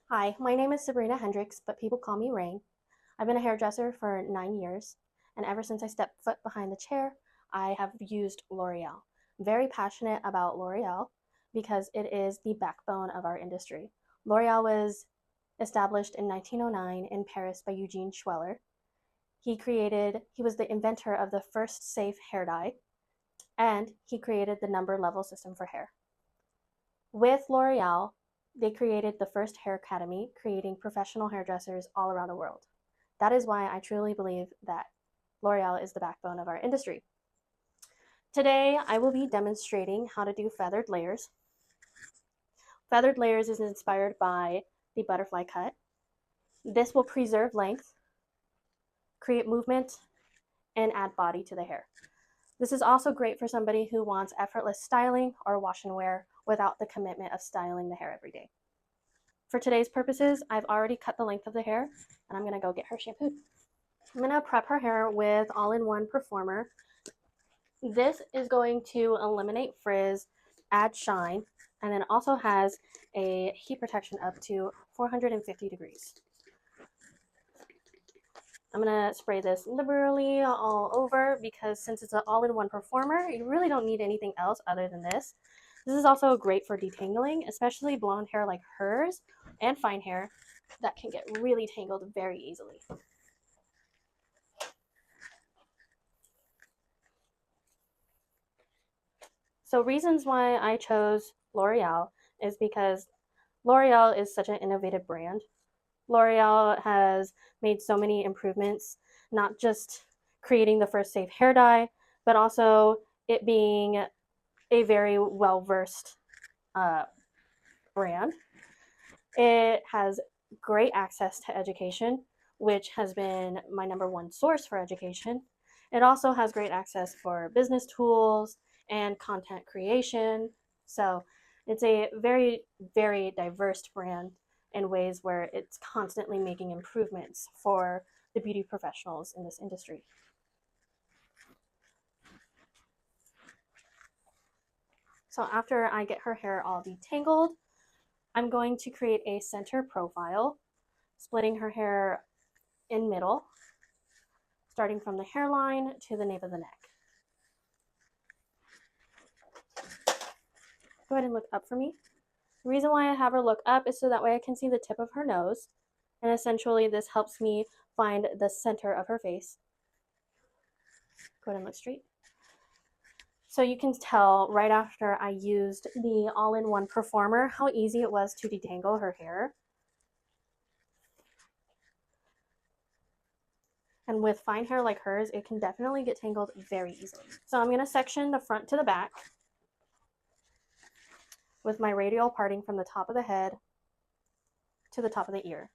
Hi, my name is Sabrina Hendricks, but people call me Rain. I've been a hairdresser for 9 years, and ever since I stepped foot behind the chair, I have used L'Oreal. Very passionate about L'Oreal because it is the backbone of our industry. L'Oreal was established in 1909 in Paris by Eugene Schweller. He was the inventor of the first safe hair dye, and he created the number level system for hair. With L'Oreal, they created the first hair academy, creating professional hairdressers all around the world. That is why I truly believe that L'Oreal is the backbone of our industry. Today, I will be demonstrating how to do feathered layers. Feathered layers is inspired by the butterfly cut. This will preserve length, create movement, and add body to the hair. This is also great for somebody who wants effortless styling or wash and wear without the commitment of styling the hair every day. For today's purposes, I've already cut the length of the hair, and I'm gonna go get her shampooed. I'm gonna prep her hair with all-in-one performer. This is going to eliminate frizz, add shine, and then also has a heat protection up to 450 degrees. I'm gonna spray this liberally all over because since it's an all-in-one performer, you really don't need anything else other than this. This is also great for detangling, especially blonde hair like hers and fine hair that can get really tangled very easily. So reasons why I chose L'Oreal is because L'Oreal is such an innovative brand. L'Oreal has made so many improvements, not just creating the first safe hair dye, but also it being a very well-versed brand. It has great access to education, which has been my number one source for education. It also has great access for business tools and content creation. So it's a very, very diverse brand in ways where it's constantly making improvements for the beauty professionals in this industry. So after I get her hair all detangled, I'm going to create a center profile, splitting her hair in middle, starting from the hairline to the nape of the neck. Go ahead and look up for me. The reason why I have her look up is so that way I can see the tip of her nose, and essentially this helps me find the center of her face. Go ahead and look straight. So you can tell right after I used the all-in-one performer how easy it was to detangle her hair. And with fine hair like hers, it can definitely get tangled very easily. So I'm going to section the front to the back with my radial parting from the top of the head to the top of the ear.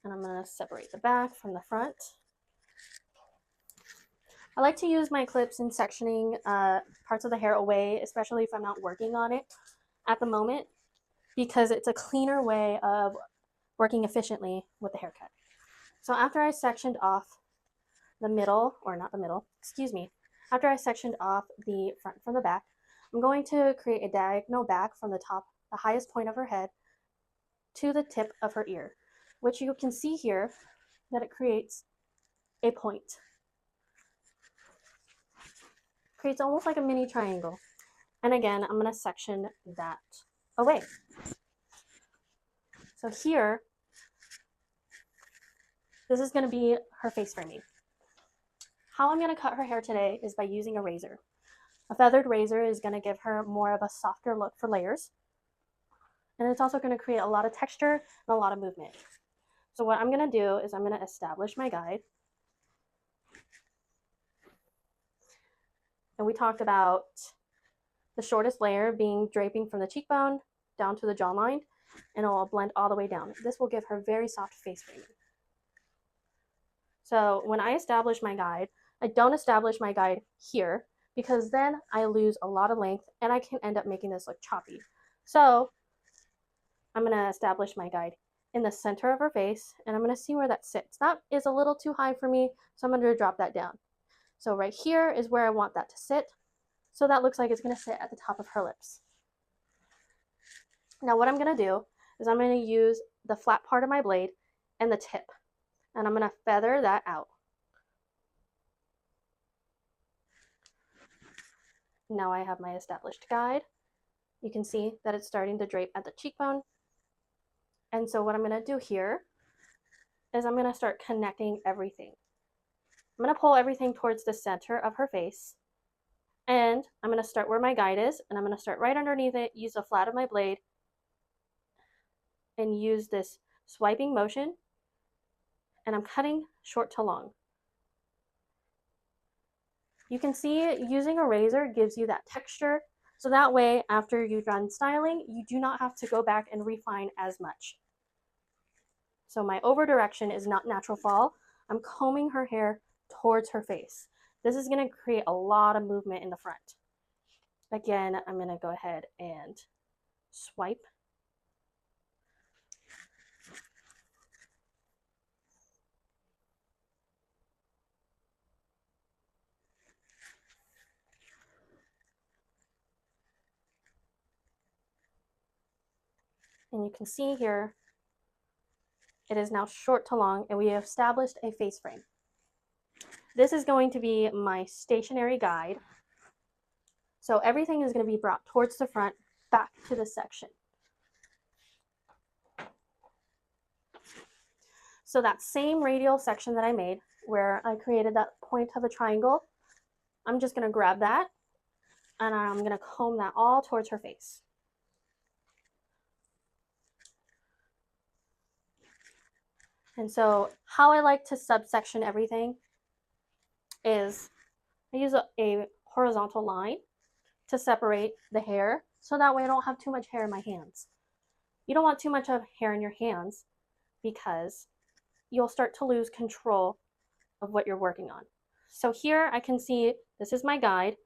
And I'm going to separate the back from the front. I like to use my clips in sectioning parts of the hair away, especially if I'm not working on it at the moment, because it's a cleaner way of working efficiently with the haircut. So after I sectioned off the middle, or not the middle, excuse me, after I sectioned off the front from the back, I'm going to create a diagonal back from the top, the highest point of her head, to the tip of her ear, which you can see here that it creates a point. Creates almost like a mini triangle. And again, I'm going to section that away. So here, this is going to be her face framing. How I'm going to cut her hair today is by using a razor. A feathered razor is going to give her more of a softer look for layers. And it's also going to create a lot of texture and a lot of movement. So what I'm going to do is I'm going to establish my guide. And we talked about the shortest layer being draping from the cheekbone down to the jawline, and it will blend all the way down. This will give her very soft face framing. So when I establish my guide, I don't establish my guide here because then I lose a lot of length and I can end up making this look choppy. So I'm going to establish my guide in the center of her face, and I'm going to see where that sits. That is a little too high for me, so I'm going to drop that down. So right here is where I want that to sit. So that looks like it's going to sit at the top of her lips. Now what I'm going to do is I'm going to use the flat part of my blade and the tip, and I'm going to feather that out. Now I have my established guide. You can see that it's starting to drape at the cheekbone. And so what I'm going to do here is I'm going to start connecting everything. I'm going to pull everything towards the center of her face. And I'm going to start where my guide is, and I'm going to start right underneath it, use the flat of my blade, and use this swiping motion. And I'm cutting short to long. You can see using a razor gives you that texture, so that way after you're done styling, you do not have to go back and refine as much. So my over direction is not natural fall. I'm combing her hair towards her face. This is going to create a lot of movement in the front. Again, I'm going to go ahead and swipe. And you can see here, it is now short to long, and we have established a face frame. This is going to be my stationary guide. So everything is going to be brought towards the front, back to the section. So that same radial section that I made, where I created that point of a triangle, I'm just going to grab that, and I'm going to comb that all towards her face. And so how I like to subsection everything is I use a horizontal line to separate the hair, so that way I don't have too much hair in my hands. You don't want too much of hair in your hands because you'll start to lose control of what you're working on. So here I can see this is my guide.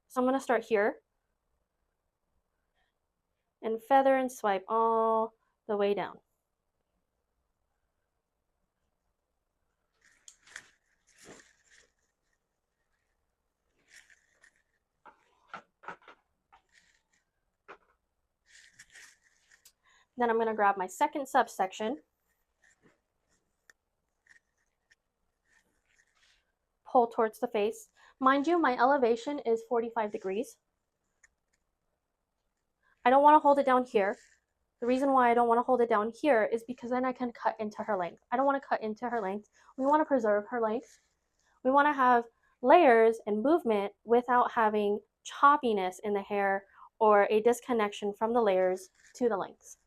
So I'm going to start here and feather and swipe all the way down. Then I'm going to grab my second subsection, pull towards the face. Mind you, my elevation is 45 degrees. I don't want to hold it down here. The reason why I don't want to hold it down here is because then I can cut into her length. I don't want to cut into her length. We want to preserve her length. We want to have layers and movement without having choppiness in the hair or a disconnection from the layers to the lengths.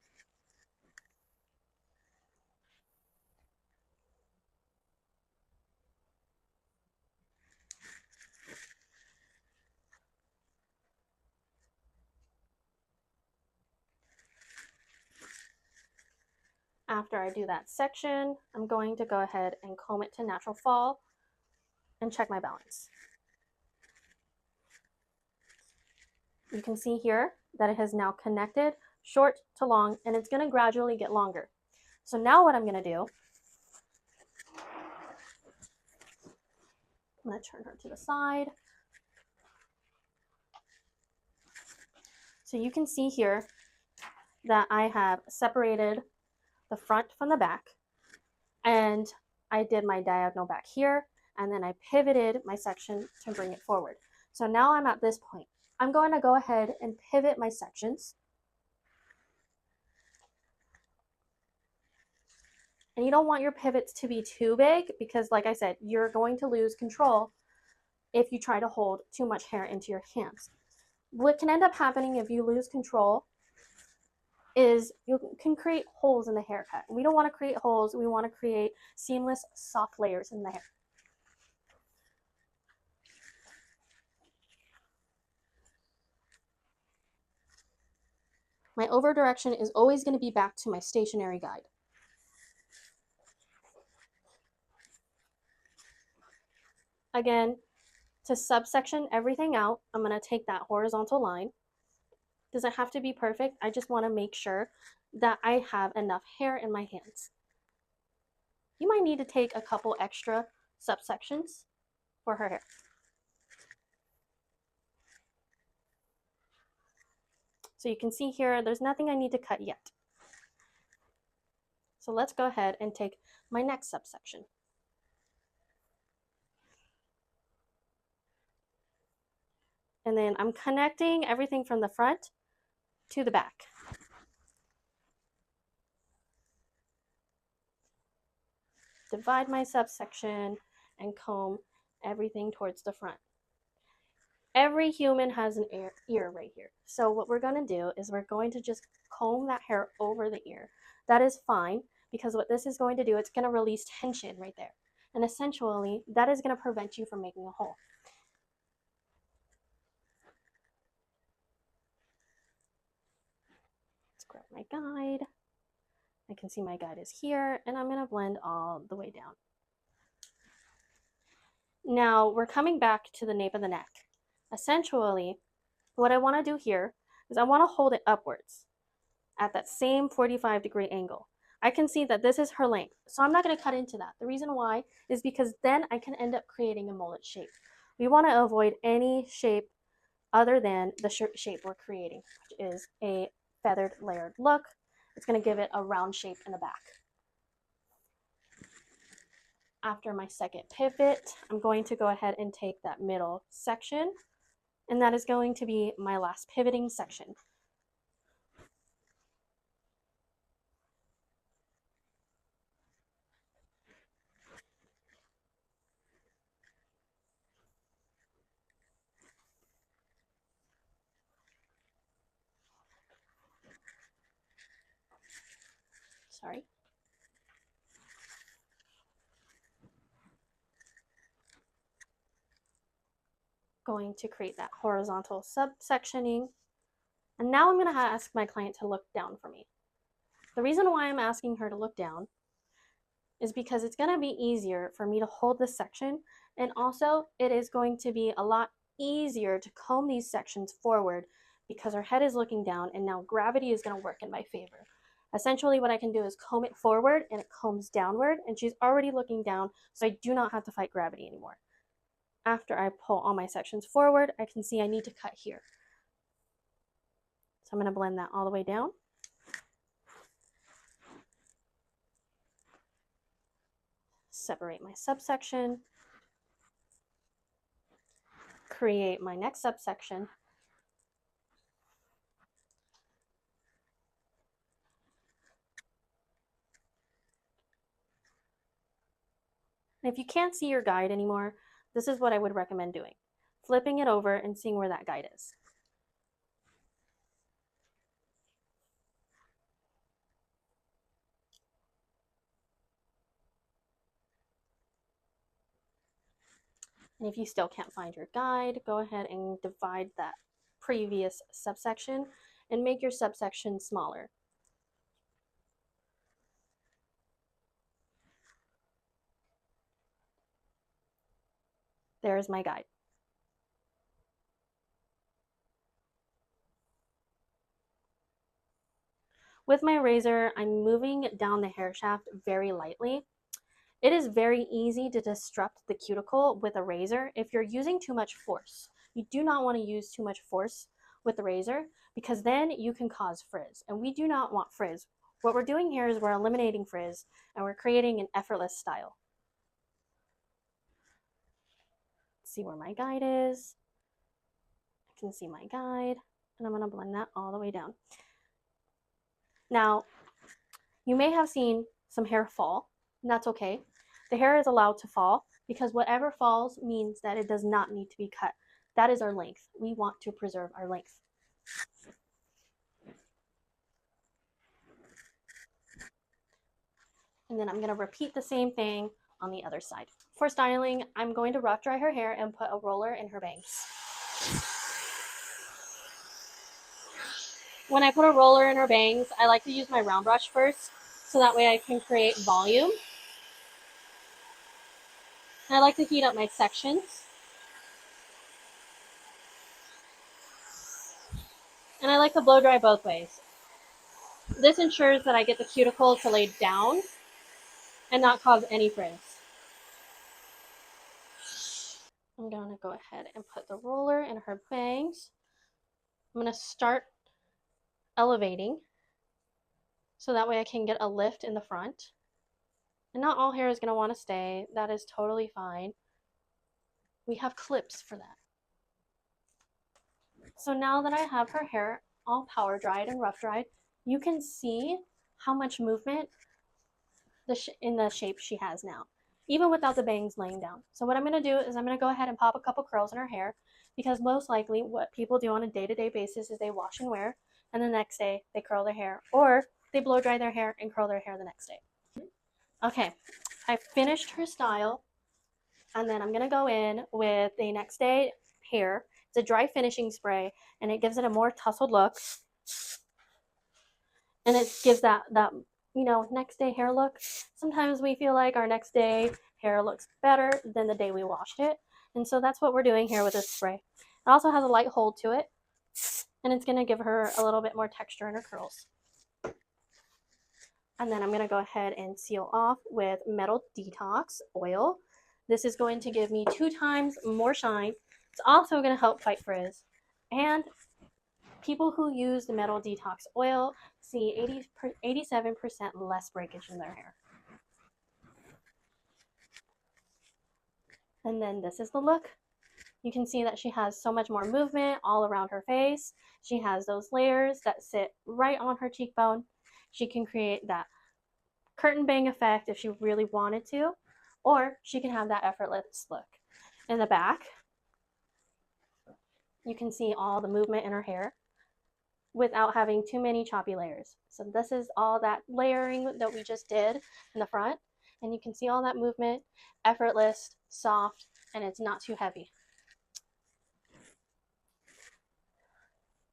After I do that section, I'm going to go ahead and comb it to natural fall and check my balance. You can see here that it has now connected short to long, and it's going to gradually get longer. So now what I'm going to do, I'm going to turn her to the side. So you can see here that I have separated the front from the back, and I did my diagonal back here, and then I pivoted my section to bring it forward. So now I'm at this point. I'm going to go ahead and pivot my sections. And you don't want your pivots to be too big because, like I said, you're going to lose control if you try to hold too much hair into your hands. What can end up happening if you lose control is you can create holes in the haircut. We don't want to create holes. We want to create seamless, soft layers in the hair. My over direction is always going to be back to my stationary guide. Again, to subsection everything out, I'm going to take that horizontal line. Doesn't have to be perfect. I just want to make sure that I have enough hair in my hands. You might need to take a couple extra subsections for her hair. So you can see here, there's nothing I need to cut yet. So let's go ahead and take my next subsection. And then I'm connecting everything from the front to the back. Divide my subsection and comb everything towards the front. Every human has an ear right here. So what we're going to do is we're going to just comb that hair over the ear. That is fine, because what this is going to do, it's going to release tension right there. And essentially, that is going to prevent you from making a hole. Let's grab my guide. I can see my guide is here, and I'm going to blend all the way down. Now we're coming back to the nape of the neck. Essentially, what I want to do here is I want to hold it upwards at that same 45-degree angle. I can see that this is her length, so I'm not going to cut into that. The reason why is because then I can end up creating a mullet shape. We want to avoid any shape other than the shape we're creating, which is a feathered layered look. It's going to give it a round shape in the back. After my second pivot, I'm going to go ahead and take that middle section, and that is going to be my last pivoting section. Sorry. Going to create that horizontal subsectioning. And now I'm going to ask my client to look down for me. The reason why I'm asking her to look down is because it's going to be easier for me to hold this section, and also it is going to be a lot easier to comb these sections forward because her head is looking down, and now gravity is going to work in my favor. Essentially what I can do is comb it forward and it combs downward, and she's already looking down, so I do not have to fight gravity anymore. After I pull all my sections forward, I can see I need to cut here. So I'm going to blend that all the way down. Separate my subsection. Create my next subsection. And if you can't see your guide anymore, this is what I would recommend doing. Flipping it over and seeing where that guide is. And if you still can't find your guide, go ahead and divide that previous subsection and make your subsection smaller. There's my guide. With my razor, I'm moving down the hair shaft very lightly. It is very easy to disrupt the cuticle with a razor if you're using too much force. You do not want to use too much force with the razor, because then you can cause frizz, and we do not want frizz. What we're doing here is we're eliminating frizz, and we're creating an effortless style. See where my guide is. I can see my guide, and I'm going to blend that all the way down. Now, you may have seen some hair fall, and that's okay. The hair is allowed to fall because whatever falls means that it does not need to be cut. That is our length. We want to preserve our length. And then I'm going to repeat the same thing on the other side. For styling, I'm going to rough dry her hair and put a roller in her bangs. When I put a roller in her bangs, I like to use my round brush first, so that way I can create volume. And I like to heat up my sections. And I like to blow dry both ways. This ensures that I get the cuticle to lay down and not cause any frizz. I'm going to go ahead and put the roller in her bangs. I'm going to start elevating, so that way I can get a lift in the front. And not all hair is going to want to stay. That is totally fine. We have clips for that. So now that I have her hair all power dried and rough dried, you can see how much movement in the shape she has now, even without the bangs laying down. So what I'm going to do is I'm going to go ahead and pop a couple curls in her hair, because most likely what people do on a day-to-day basis is they wash and wear, and the next day they curl their hair, or they blow dry their hair and curl their hair the next day. Okay, I finished her style, and then I'm going to go in with the next day hair. It's a dry finishing spray, and it gives it a more tousled look, and it gives that next day hair look. Sometimes we feel like our next day hair looks better than the day we washed it, and so that's what we're doing here with this spray. It also has a light hold to it, and it's going to give her a little bit more texture in her curls. And then I'm going to go ahead and seal off with Metal Detox Oil. This is going to give me 2 times more shine. It's also going to help fight frizz. And people who use the Metal Detox Oil see 87% less breakage in their hair. And then this is the look. You can see that she has so much more movement all around her face. She has those layers that sit right on her cheekbone. She can create that curtain bang effect if she really wanted to, or she can have that effortless look. In the back, you can see all the movement in her hair without having too many choppy layers. So this is all that layering that we just did in the front, and you can see all that movement, effortless, soft, and it's not too heavy.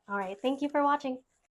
All right, thank you for watching.